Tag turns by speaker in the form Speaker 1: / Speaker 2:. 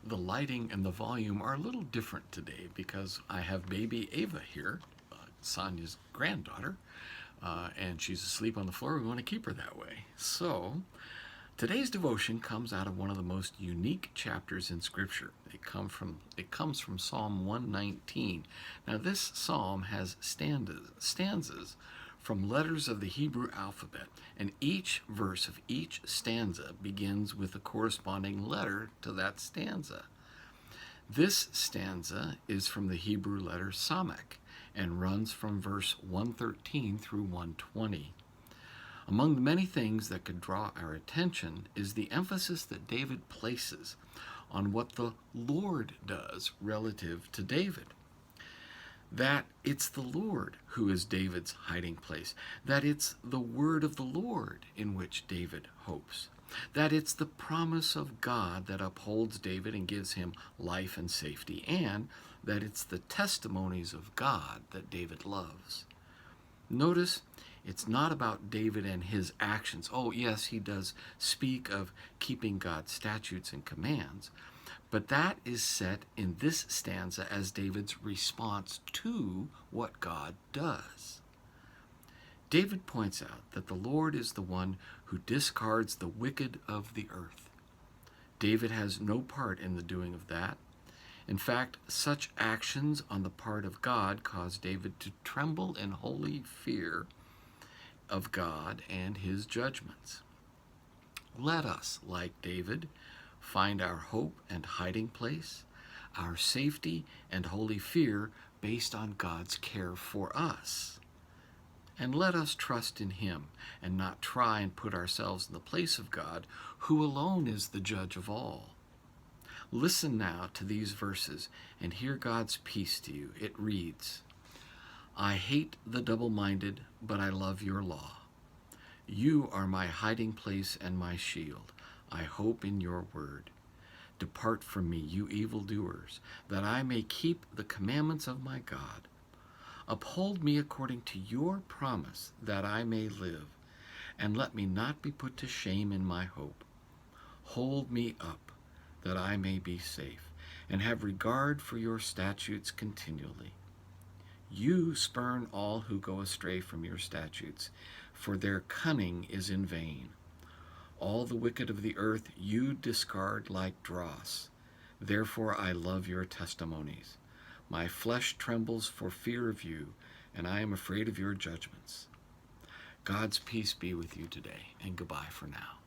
Speaker 1: the lighting and the volume are a little different today because I have baby Ava here, Sonia's granddaughter, and she's asleep on the floor. We want to keep her that way. So today's devotion comes out of one of the most unique chapters in Scripture. It comes from Psalm 119. Now this psalm has stanzas from letters of the Hebrew alphabet, and each verse of each stanza begins with a corresponding letter to that stanza. This stanza is from the Hebrew letter Samekh and runs from verse 113 through 120. Among the many things that could draw our attention is the emphasis that David places on what the Lord does relative to David. That it's the Lord who is David's hiding place, that it's the word of the Lord in which David hopes, that it's the promise of God that upholds David and gives him life and safety, and that it's the testimonies of God that David loves. Notice it's not about David and his actions. Oh, yes, he does speak of keeping God's statutes and commands, but that is set in this stanza as David's response to what God does. David points out that the Lord is the one who discards the wicked of the earth. David has no part in the doing of that. In fact, such actions on the part of God cause David to tremble in holy fear of God and his judgments. Let us, like David, find our hope and hiding place, our safety and holy fear based on God's care for us. And let us trust in him and not try and put ourselves in the place of God, who alone is the judge of all. Listen now to these verses and hear God's peace to you. It reads, I hate the double-minded, but I love your law. You are my hiding place and my shield. I hope in your word. Depart from me, you evildoers, that I may keep the commandments of my God. Uphold me according to your promise, that I may live, and let me not be put to shame in my hope. Hold me up, that I may be safe, and have regard for your statutes continually. You spurn all who go astray from your statutes, for their cunning is in vain. All the wicked of the earth you discard like dross. Therefore I love your testimonies. My flesh trembles for fear of you, and I am afraid of your judgments. God's peace be with you today, and goodbye for now.